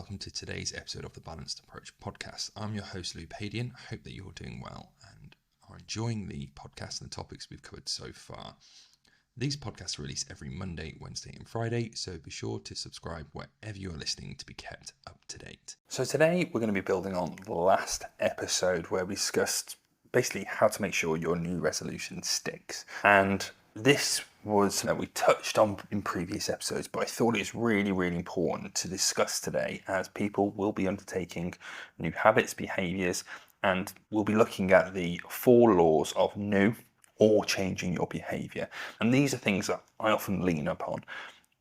welcome to today's episode of the Balanced Approach podcast. I'm your host, Louis Padian. I hope that you're doing well and are enjoying the podcast and the topics we've covered so far. These podcasts are released every Monday, Wednesday and Friday, so be sure to subscribe wherever you are listening to be kept up to date. So today we're going to be building on the last episode where we discussed basically how to make sure your new resolution sticks. And this was that we touched on in previous episodes, but I thought it was really important to discuss today, as people will be undertaking new habits, behaviors, and we'll be looking at the 4 laws of new or changing your behavior. And these are things that I often lean upon.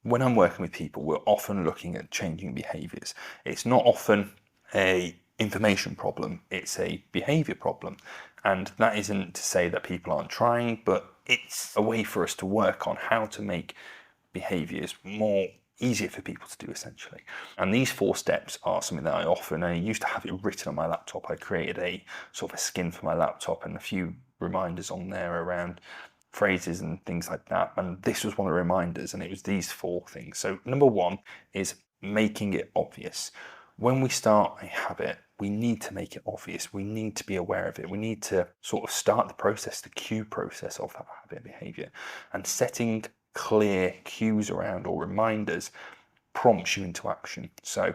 When I'm working with people, we're often looking at changing behaviors. It's not often a information problem, it's a behavior problem. And that isn't to say that people aren't trying, but it's a way for us to work on how to make behaviors more easier for people to do, essentially. And these 4 steps are something that I used to have it written on my laptop. I created a sort of a skin for my laptop and a few reminders on there around phrases and things like that. And this was one of the reminders, and it was these 4 things. So number 1 is making it obvious. When we start a habit, we need to make it obvious. We need to be aware of it. We need to sort of start the process, the cue process of that habit behavior. And setting clear cues around or reminders prompts you into action. So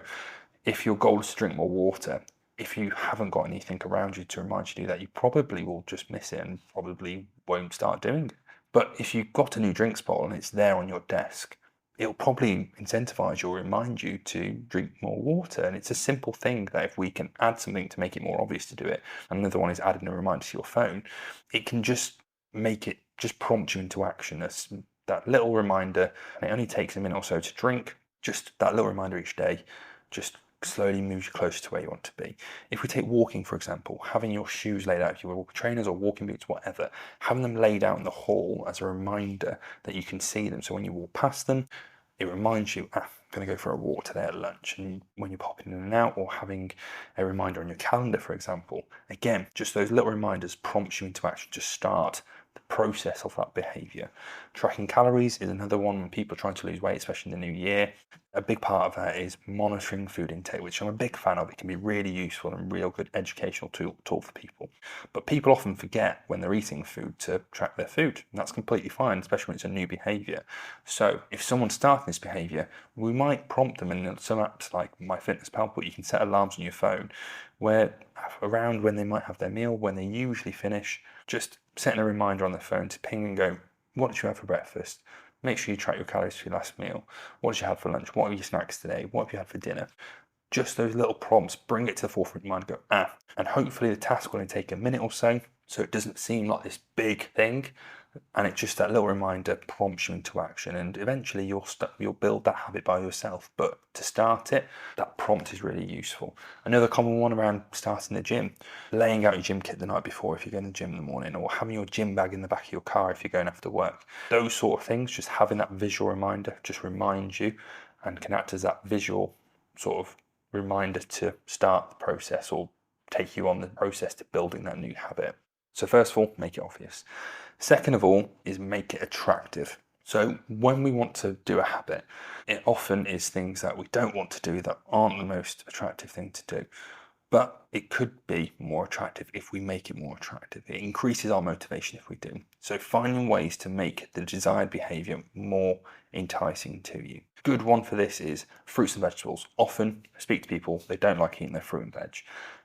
if your goal is to drink more water, if you haven't got anything around you to remind you to do that, you probably will just miss it and probably won't start doing it. But if you've got a new drinks bottle and it's there on your desk, it'll probably incentivize you or remind you to drink more water. And it's a simple thing that if we can add something to make it more obvious to do it, and another one is adding a reminder to your phone, it can just make it, just prompt you into action. That little reminder, and it only takes a minute or so to drink, just that little reminder each day, just slowly moves you closer to where you want to be. If we take walking, for example, having your shoes laid out, if you were trainers or walking boots, whatever, having them laid out in the hall as a reminder that you can see them. So when you walk past them, it reminds you, I'm going to go for a walk today at lunch. And when you're popping in and out, or having a reminder on your calendar, for example, again, just those little reminders prompts you into action to start the process of that behavior. Tracking calories is another one when people are trying to lose weight, especially in the new year. A big part of that is monitoring food intake, which I'm a big fan of. It can be really useful and real good educational tool for people. But people often forget when they're eating food to track their food. And that's completely fine, especially when it's a new behavior. So if someone's starting this behavior, we might prompt them in some apps like MyFitnessPal, but you can set alarms on your phone where around when they might have their meal, when they usually finish, just setting a reminder on their phone to ping and go, what did you have for breakfast? Make sure you track your calories for your last meal. What did you have for lunch? What are your snacks today? What have you had for dinner? Just those little prompts, bring it to the forefront of your mind, go, and hopefully the task will only take a minute or so it doesn't seem like this big thing. And it's just that little reminder prompts you into action, and eventually you'll build that habit by yourself. But to start it, that prompt is really useful. Another common one around starting the gym, laying out your gym kit the night before if you're going to the gym in the morning, or having your gym bag in the back of your car if you're going after work. Those sort of things, just having that visual reminder just reminds you and can act as that visual sort of reminder to start the process or take you on the process to building that new habit. So first of all, make it obvious. Second of all is make it attractive. So when we want to do a habit, it often is things that we don't want to do that aren't the most attractive thing to do. But it could be more attractive if we make it more attractive. It increases our motivation if we do. So finding ways to make the desired behavior more enticing to you. Good one for this is fruits and vegetables. Often I speak to people, they don't like eating their fruit and veg.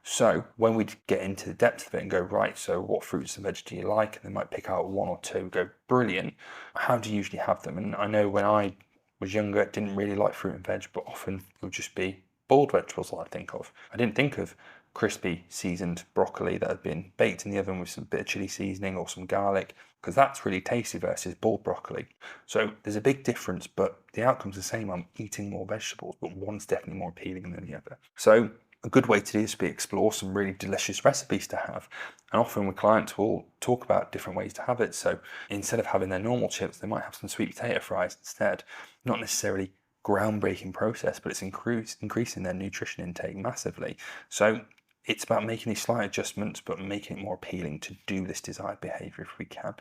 So when we get into the depth of it and go, right, so what fruits and veg do you like? And they might pick out 1 or 2, go, brilliant. How do you usually have them? And I know when I was younger, I didn't really like fruit and veg, but often it would just be boiled vegetables that I think of. I didn't think of crispy seasoned broccoli that had been baked in the oven with some bit of chili seasoning or some garlic, because that's really tasty versus boiled broccoli. So there's a big difference, but the outcome's the same. I'm eating more vegetables, but one's definitely more appealing than the other. So a good way to do this would be explore some really delicious recipes to have. And often with clients, we'll talk about different ways to have it. So instead of having their normal chips, they might have some sweet potato fries instead. Not necessarily groundbreaking process, but it's increasing their nutrition intake massively. So it's about making these slight adjustments, but making it more appealing to do this desired behavior if we can.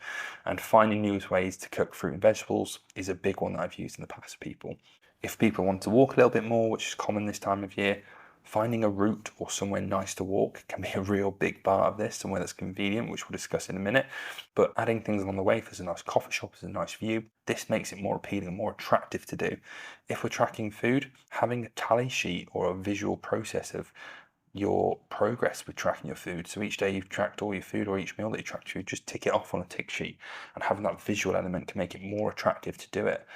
And finding new ways to cook fruit and vegetables is a big one that I've used in the past for people. If people want to walk a little bit more, which is common this time of year, finding a route or somewhere nice to walk can be a real big part of this, somewhere that's convenient, which we'll discuss in a minute. But adding things along the way, if there's a nice coffee shop, there's a nice view, this makes it more appealing and more attractive to do. If we're tracking food, having a tally sheet or a visual process of your progress with tracking your food. So each day you've tracked all your food, or each meal that you tracked food, just tick it off on a tick sheet, and having that visual element can make it more attractive to do it.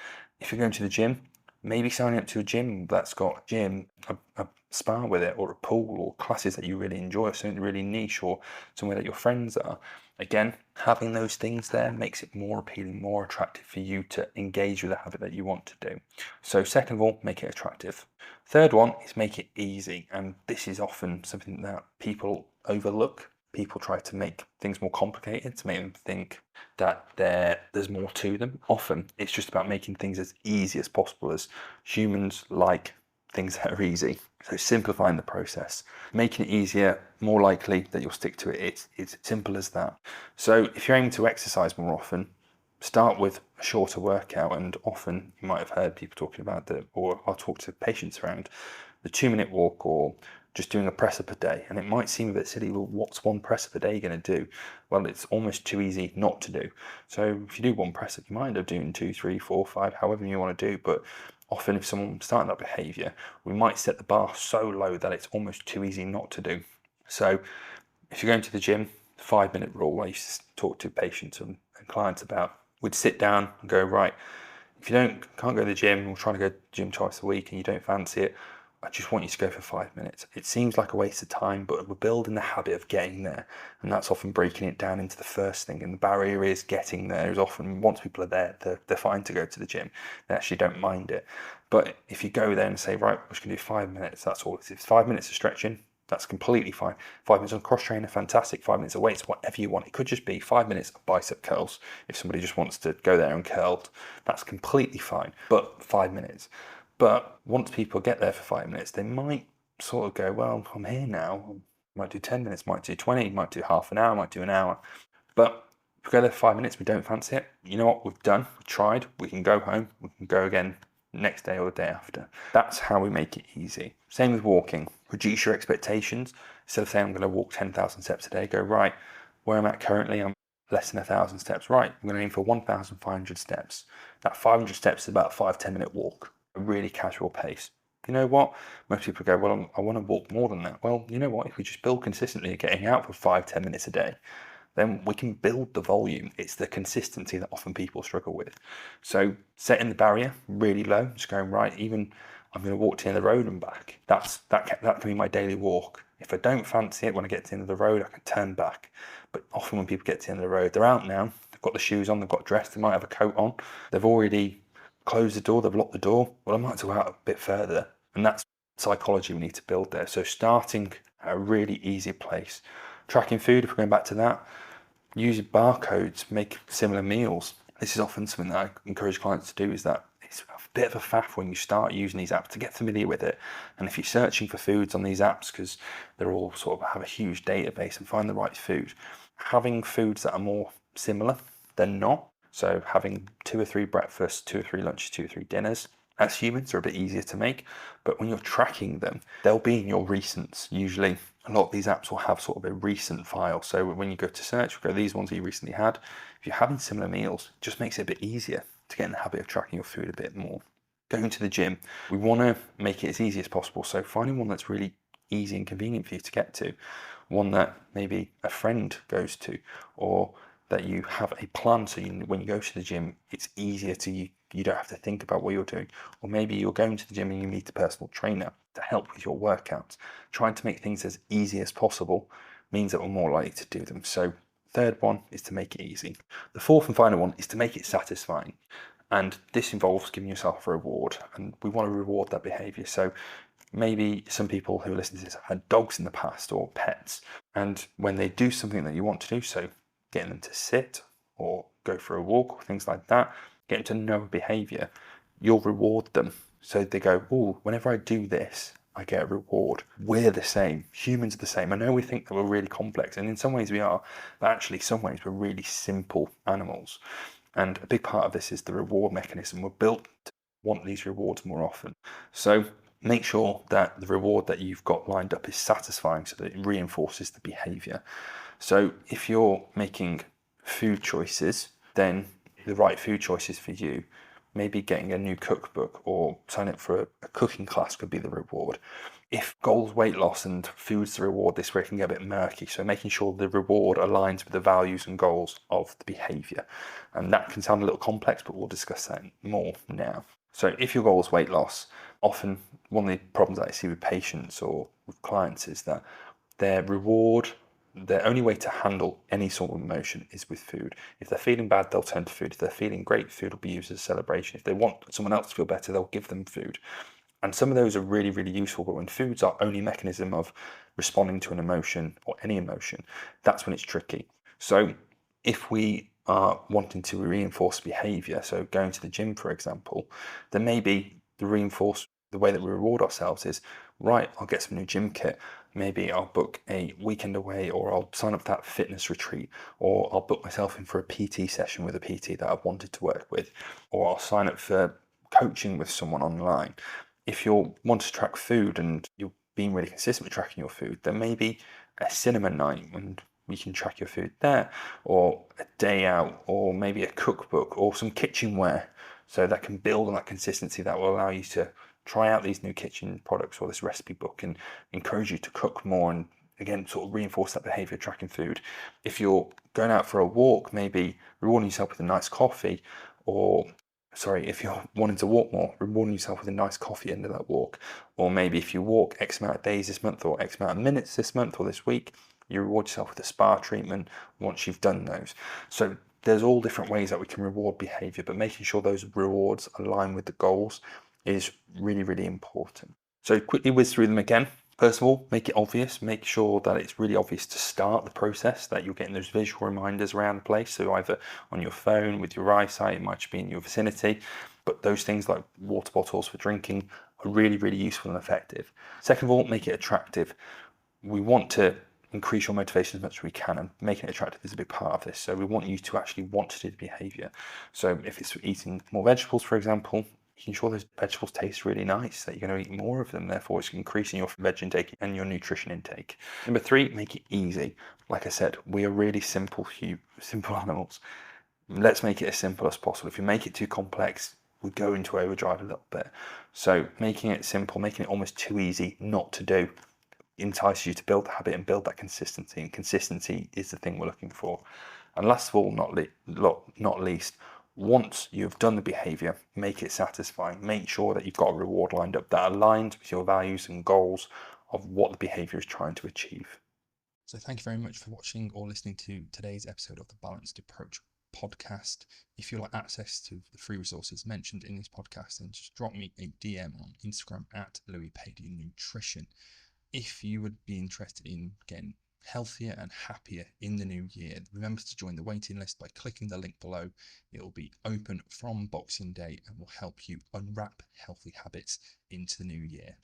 If you're going to the gym, maybe signing up to a gym that's got a spa with it, or a pool, or classes that you really enjoy, or something really niche, or somewhere that your friends are. Again, having those things there makes it more appealing, more attractive for you to engage with a habit that you want to do. So second of all, make it attractive. Third one is make it easy, and this is often something that people overlook. People try to make things more complicated to make them think that there's more to them. Often it's just about making things as easy as possible, as humans like things that are easy. So simplifying the process, making it easier, more likely that you'll stick to it. It's simple as that. So if you're aiming to exercise more often, start with a shorter workout. And often you might have heard people talking about or I'll talk to patients around the 2-minute walk, or just doing a press up a day. And it might seem a bit silly, well, what's one press up a day going to do? Well, it's almost too easy not to do. So if you do one press up, you might end up doing 2, 3, 4, 5, however you want to do. But often if someone's starting that behavior, we might set the bar so low that it's almost too easy not to do. So if you're going to the gym, the 5-minute rule I used to talk to patients and clients about, we'd sit down and go, right, if you can't go to the gym, or trying to go to the gym twice a week and you don't fancy it, I just want you to go for 5 minutes. It seems like a waste of time, but we're building the habit of getting there. And that's often breaking it down into the first thing. And the barrier is getting there. Is often, once people are there, they're fine to go to the gym. They actually don't mind it. But if you go there and say, right, we're just going to do 5 minutes, that's all. If it's 5 minutes of stretching, that's completely fine. 5 minutes on cross trainer, fantastic. 5 minutes of weights, whatever you want. It could just be 5 minutes of bicep curls. If somebody just wants to go there and curl, that's completely fine. But 5 minutes. But once people get there for 5 minutes, they might sort of go, well, I'm here now. I might do 10 minutes, might do 20, might do half an hour, might do an hour. But if we go there for 5 minutes, we don't fancy it. You know what? We've done, we've tried, we can go home, we can go again next day or the day after. That's how we make it easy. Same with walking. Reduce your expectations. Instead of saying I'm going to walk 10,000 steps a day, go, right, where I'm at currently, I'm less than 1,000 steps. Right, I'm going to aim for 1,500 steps. That 500 steps is about a 5-10 minute walk, a really casual pace. You know what? Most people go, well, I want to walk more than that. Well, you know what? If we just build consistently getting out for 5-10 minutes a day, then we can build the volume. It's the consistency that often people struggle with. So setting the barrier really low, just going, right, even I'm going to walk to the end of the road and back. That can be my daily walk. If I don't fancy it when I get to the end of the road, I can turn back. But often when people get to the end of the road, they're out now, they've got the shoes on, they've got dressed, they might have a coat on, they've already closed the door, they've locked the door. Well, I might go out a bit further. And that's psychology we need to build there. So starting at a really easy place. Tracking food, if we're going back to that, using barcodes, make similar meals. This is often something that I encourage clients to do, is that it's a bit of a faff when you start using these apps to get familiar with it. And if you're searching for foods on these apps, because they're all sort of have a huge database, and find the right food, having foods that are more similar than not. So having 2 or 3 breakfasts, 2 or 3 lunches, 2 or 3 dinners, as humans are a bit easier to make, but when you're tracking them, they'll be in your recents. Usually a lot of these apps will have sort of a recent file. So when you go to search, we'll go, these ones that you recently had. If you're having similar meals, it just makes it a bit easier to get in the habit of tracking your food a bit more. Going to the gym, we want to make it as easy as possible. So finding one that's really easy and convenient for you to get to, one that maybe a friend goes to, or that you have a plan, so when you go to the gym, it's easier to you don't have to think about what you're doing. Or maybe you're going to the gym and you meet a personal trainer to help with your workouts. Trying to make things as easy as possible means that we're more likely to do them. So third one is to make it easy. The fourth and final one is to make it satisfying. And this involves giving yourself a reward, and we want to reward that behavior. So maybe some people who listen to this have had dogs in the past, or pets, and when they do something that you want to do, so getting them to sit or go for a walk or things like that, getting to know a behavior, you'll reward them. So they go, oh, whenever I do this, I get a reward. We're the same. Humans are the same. I know we think that we're really complex, and in some ways we are, but actually some ways we're really simple animals. And a big part of this is the reward mechanism. We're built want these rewards more often. So make sure that the reward that you've got lined up is satisfying so that it reinforces the behavior. So if you're making food choices, then the right food choices for you, maybe getting a new cookbook or signing up for a cooking class could be the reward. If goals weight loss and food's the reward, this way it can get a bit murky. So making sure the reward aligns with the values and goals of the behavior. And that can sound a little complex, but we'll discuss that more now. So if your goal is weight loss, often one of the problems that I see with patients or with clients is that their only way to handle any sort of emotion is with food. If they're feeling bad, they'll turn to food. If they're feeling great, food will be used as a celebration. If they want someone else to feel better, they'll give them food. And some of those are really, really useful, but when food's our only mechanism of responding to an emotion or any emotion, that's when it's tricky. So if we are wanting to reinforce behavior, so going to the gym, for example, then maybe the way that we reward ourselves is, right, I'll get some new gym kit. Maybe I'll book a weekend away, or I'll sign up for that fitness retreat, or I'll book myself in for a PT session with a PT that I've wanted to work with, or I'll sign up for coaching with someone online. If you want to track food and you're being really consistent with tracking your food, then maybe a cinema night and you can track your food there, or a day out, or maybe a cookbook or some kitchenware. So that can build on that consistency that will allow you to try out these new kitchen products or this recipe book and encourage you to cook more and again sort of reinforce that behavior of tracking food. If you're going out for a walk, maybe rewarding yourself with a nice coffee, or if you're wanting to walk more, rewarding yourself with a nice coffee end of that walk. Or maybe if you walk X amount of days this month or X amount of minutes this month or this week, you reward yourself with a spa treatment once you've done those. So there's all different ways that we can reward behavior, but making sure those rewards align with the goals is really, really important. So quickly whiz through them again. First of all, make it obvious. Make sure that it's really obvious to start the process, that you're getting those visual reminders around the place. So either on your phone, with your eyesight, it might just be in your vicinity. But those things like water bottles for drinking are really, really useful and effective. Second of all, make it attractive. We want to increase your motivation as much as we can, and making it attractive is a big part of this. So we want you to actually want to do the behavior. So if it's eating more vegetables, for example, making sure those vegetables taste really nice, that you're going to eat more of them, therefore it's increasing your veg intake and your nutrition intake. Number 3, make it easy. Like I said, we are really simple animals. Let's make it as simple as possible. If you make it too complex, we go into overdrive a little bit. So making it simple, making it almost too easy not to do, entices you to build the habit and build that consistency, and consistency is the thing we're looking for. And last of all, not least, once you've done the behavior, make it satisfying. Make sure that you've got a reward lined up that aligns with your values and goals of what the behavior is trying to achieve. So thank you very much for watching or listening to today's episode of the Balanced Approach podcast. If you'd like access to the free resources mentioned in this podcast, then just drop me a DM on Instagram at Louis Padian Nutrition. If you would be interested in getting healthier and happier in the new year, remember to join the waiting list by clicking the link below. It will be open from Boxing Day and will help you unwrap healthy habits into the new year.